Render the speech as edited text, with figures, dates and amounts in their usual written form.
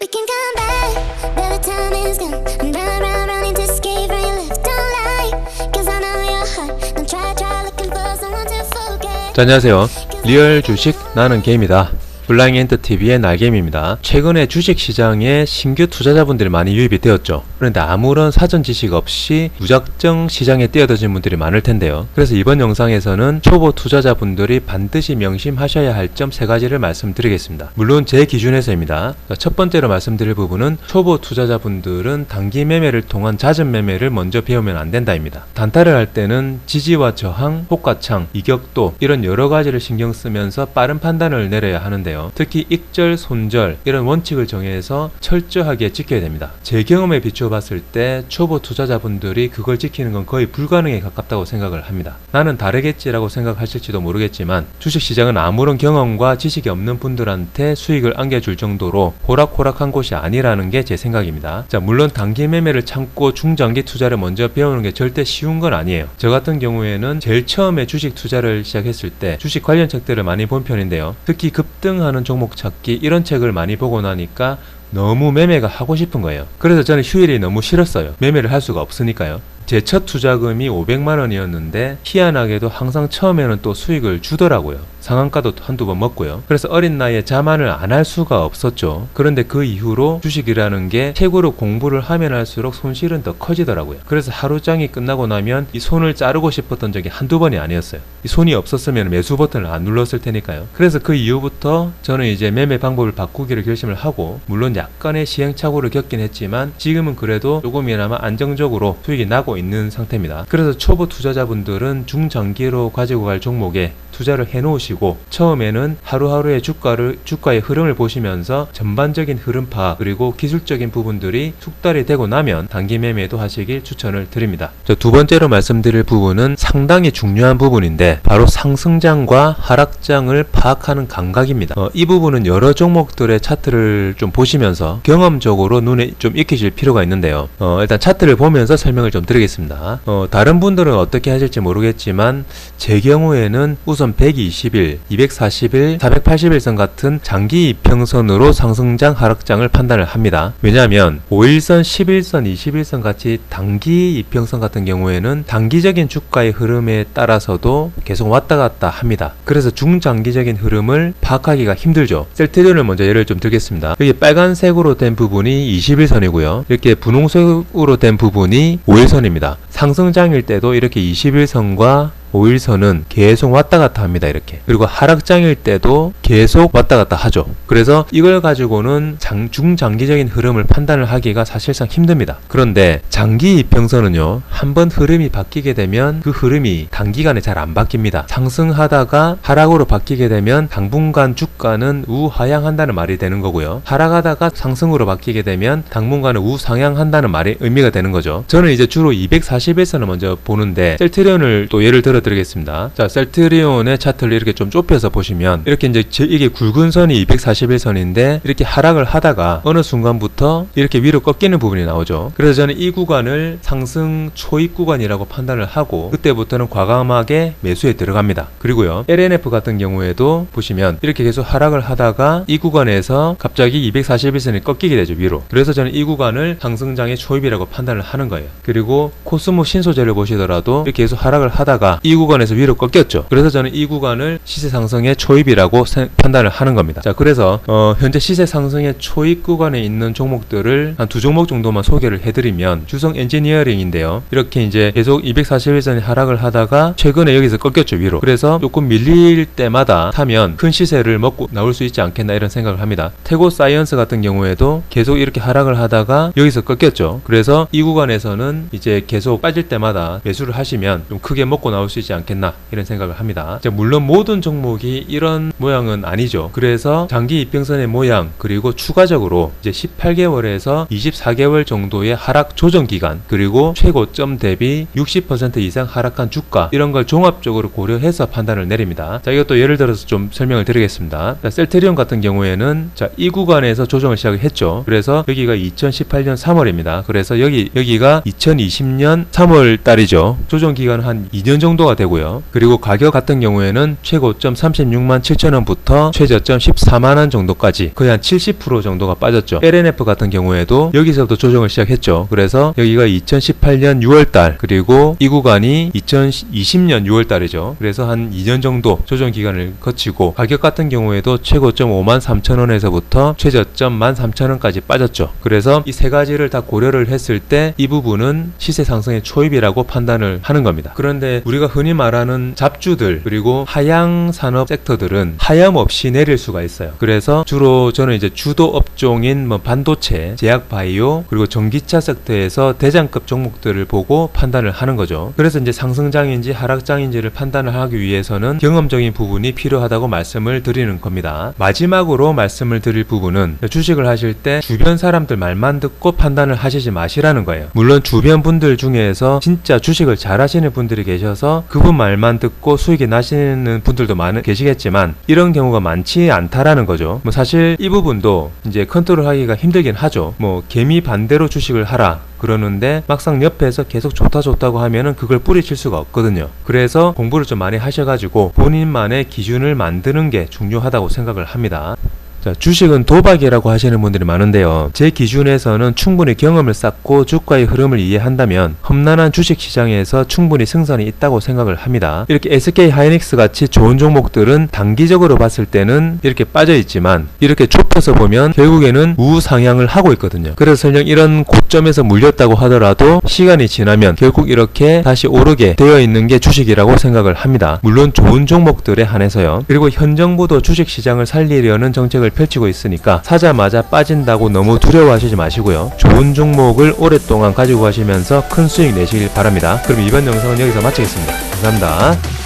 We can come back, but the time is gone. I'm running to escape from your lips. Don't lie, cause I know your heart. Don't try looking for someone to forget. 자, 안녕하세요. 리얼 주식 나는 게임이다. 블라잉엔터TV의 날게임입니다. 최근에 주식시장에 신규 투자자분들이 많이 유입이 되었죠. 그런데 아무런 사전 지식 없이 무작정 시장에 뛰어드신 분들이 많을 텐데요. 그래서 이번 영상에서는 초보 투자자분들이 반드시 명심하셔야 할 점 3가지를 말씀드리겠습니다. 물론 제 기준에서입니다. 첫 번째로 말씀드릴 부분은 초보 투자자분들은 단기 매매를 통한 잦은 매매를 먼저 배우면 안 된다입니다. 단타를 할 때는 지지와 저항, 호가창, 이격도 이런 여러 가지를 신경 쓰면서 빠른 판단을 내려야 하는데요. 특히 익절, 손절 이런 원칙을 정해서 철저하게 지켜야 됩니다. 제 경험에 비추어 봤을 때 초보 투자자분들이 그걸 지키는 건 거의 불가능에 가깝다고 생각을 합니다. 나는 다르겠지라고 생각하실지도 모르겠지만 주식시장은 아무런 경험과 지식이 없는 분들한테 수익을 안겨줄 정도로 호락호락한 곳이 아니라는 게 제 생각입니다. 자, 물론 단기 매매를 참고 중장기 투자를 먼저 배우는 게 절대 쉬운 건 아니에요. 저 같은 경우에는 제일 처음에 주식 투자를 시작했을 때 주식 관련 책들을 많이 본 편인데요. 특히 급등하는 종목 찾기 이런 책을 많이 보고 나니까 너무 매매가 하고 싶은 거예요. 그래서 저는 휴일이 너무 싫었어요. 매매를 할 수가 없으니까요. 제 첫 투자금이 500만원이었는데 희한하게도 항상 처음에는 또 수익을 주더라고요. 상한가도 한두 번 먹고요. 그래서 어린 나이에 자만을 안 할 수가 없었죠. 그런데 그 이후로 주식이라는 게 책으로 공부를 하면 할수록 손실은 더 커지더라고요. 그래서 하루장이 끝나고 나면 이 손을 자르고 싶었던 적이 한두 번이 아니었어요. 이 손이 없었으면 매수 버튼을 안 눌렀을 테니까요. 그래서 그 이후부터 저는 이제 매매 방법을 바꾸기로 결심을 하고, 물론 약간의 시행착오를 겪긴 했지만 지금은 그래도 조금이나마 안정적으로 수익이 나고 있는 상태입니다. 그래서 초보 투자자분들은 중장기로 가지고 갈 종목에 투자를 해놓으시고 처음에는 하루하루의 주가의 흐름을 보시면서 전반적인 흐름 파악 그리고 기술적인 부분들이 숙달이 되고 나면 단기 매매도 하시길 추천을 드립니다. 두 번째로 말씀드릴 부분은 상당히 중요한 부분인데 바로 상승장과 하락장을 파악하는 감각입니다. 이 부분은 여러 종목들의 차트를 좀 보시면서 경험적으로 눈에 좀 익히실 필요가 있는데요. 일단 차트를 보면서 설명을 좀 드리겠습니다. 다른 분들은 어떻게 하실지 모르겠지만 제 경우에는 우선 120일, 240일, 480일선 같은 장기 이평선으로 상승장, 하락장을 판단을 합니다. 왜냐하면 5일선, 10일선, 20일선 같이 단기 이평선 같은 경우에는 단기적인 주가의 흐름에 따라서도 계속 왔다 갔다 합니다. 그래서 중장기적인 흐름을 파악하기가 힘들죠. 셀트리온을 먼저 예를 좀 들겠습니다. 여기 빨간색으로 된 부분이 21선이고요. 이렇게 분홍색으로 된 부분이 5일선입니다. 상승장일 때도 이렇게 21선과 5일선은 계속 왔다 갔다 합니다. 이렇게. 그리고 하락장일 때도 계속 왔다 갔다 하죠. 그래서 이걸 가지고는 중장기적인 흐름을 판단을 하기가 사실상 힘듭니다. 그런데 장기 이평선은요, 한번 흐름이 바뀌게 되면 그 흐름이 단기간에 잘 안 바뀝니다. 상승하다가 하락으로 바뀌게 되면 당분간 주가는 우하향한다는 말이 되는 거고요. 하락하다가 상승으로 바뀌게 되면 당분간은 우상향한다는 말이 의미가 되는 거죠. 저는 이제 주로 240일선을 먼저 보는데 셀트리온을 또 예를 들어 드리겠습니다. 자, 셀트리온의 차트를 이렇게 좀 좁혀서 보시면 이렇게 이제 이게 굵은 선이 241선인데 이렇게 하락을 하다가 어느 순간부터 이렇게 위로 꺾이는 부분이 나오죠. 그래서 저는 이 구간을 상승 초입 구간이라고 판단을 하고 그때부터는 과감하게 매수에 들어갑니다. 그리고요, LNF 같은 경우에도 보시면 이렇게 계속 하락을 하다가 이 구간에서 갑자기 241선이 꺾이게 되죠, 위로. 그래서 저는 이 구간을 상승장의 초입이라고 판단을 하는 거예요. 그리고 코스모 신소재를 보시더라도 이렇게 계속 하락을 하다가 이 구간에서 위로 꺾였죠. 그래서 저는 이 구간을 시세 상승의 초입이라고 판단을 하는 겁니다. 자, 그래서 현재 시세 상승의 초입 구간에 있는 종목들을 한 2종목 정도만 소개를 해드리면 주성 엔지니어링인데요. 이렇게 이제 계속 241선이 하락을 하다가 최근에 여기서 꺾였죠, 위로. 그래서 조금 밀릴 때마다 사면 큰 시세를 먹고 나올 수 있지 않겠나 이런 생각을 합니다. 태고 사이언스 같은 경우에도 계속 이렇게 하락을 하다가 여기서 꺾였죠. 그래서 이 구간에서는 이제 계속 빠질 때마다 매수를 하시면 좀 크게 먹고 나올 수 있지 않겠나 이런 생각을 합니다. 물론 모든 종목이 이런 모양은 아니죠. 그래서 장기 이평선의 모양 그리고 추가적으로 이제 18개월에서 24개월 정도의 하락 조정 기간 그리고 최고점 대비 60% 이상 하락한 주가 이런 걸 종합적으로 고려해서 판단을 내립니다. 자, 이것도 예를 들어서 좀 설명을 드리겠습니다. 자, 셀트리온 같은 경우에는 자, 이 구간에서 조정을 시작을 했죠. 그래서 여기가 2018년 3월입니다. 그래서 여기가 2020년 3월 달이죠. 조정 기간 한 2년 정도가 정도가 되고요. 그리고 가격 같은 경우에는 최고점 36만 7천원부터 최저점 14만원 정도까지 거의 한 70% 정도가 빠졌죠. LNF 같은 경우에도 여기서부터 조정을 시작했죠. 그래서 여기가 2018년 6월달 그리고 이 구간이 2020년 6월달이죠. 그래서 한 2년 정도 조정 기간을 거치고 가격 같은 경우에도 최고점 5만 3천원에서부터 최저점 1만 3천원까지 빠졌죠. 그래서 이 세 가지를 다 고려를 했을 때 이 부분은 시세 상승의 초입이라고 판단을 하는 겁니다. 그런데 우리가 흔히 말하는 잡주들 그리고 하향 산업 섹터들은 하염없이 내릴 수가 있어요. 그래서 주로 저는 이제 주도 업종인 뭐 반도체, 제약 바이오 그리고 전기차 섹터에서 대장급 종목들을 보고 판단을 하는 거죠. 그래서 이제 상승장인지 하락장인지를 판단을 하기 위해서는 경험적인 부분이 필요하다고 말씀을 드리는 겁니다. 마지막으로 말씀을 드릴 부분은 주식을 하실 때 주변 사람들 말만 듣고 판단을 하시지 마시라는 거예요. 물론 주변 분들 중에서 진짜 주식을 잘 하시는 분들이 계셔서 그분 말만 듣고 수익이 나시는 분들도 계시겠지만 이런 경우가 많지 않다라는 거죠. 뭐 사실 이 부분도 이제 컨트롤 하기가 힘들긴 하죠. 뭐 개미 반대로 주식을 하라 그러는데 막상 옆에서 계속 좋다고 하면은 그걸 뿌리칠 수가 없거든요. 그래서 공부를 좀 많이 하셔가지고 본인만의 기준을 만드는 게 중요하다고 생각을 합니다. 자, 주식은 도박이라고 하시는 분들이 많은데요. 제 기준에서는 충분히 경험을 쌓고 주가의 흐름을 이해한다면 험난한 주식시장에서 충분히 승산이 있다고 생각을 합니다. 이렇게 SK 하이닉스 같이 좋은 종목들은 단기적으로 봤을 때는 이렇게 빠져 있지만 이렇게 좁혀서 보면 결국에는 우상향을 하고 있거든요. 그래서 설령 이런 고점에서 물렸다고 하더라도 시간이 지나면 결국 이렇게 다시 오르게 되어 있는 게 주식이라고 생각을 합니다. 물론 좋은 종목들에 한해서요. 그리고 현 정부도 주식시장을 살리려는 정책을 펼치고 있으니까 사자마자 빠진다고 너무 두려워하시지 마시고요. 좋은 종목을 오랫동안 가지고 가시면서 큰 수익 내시길 바랍니다. 그럼 이번 영상은 여기서 마치겠습니다. 감사합니다.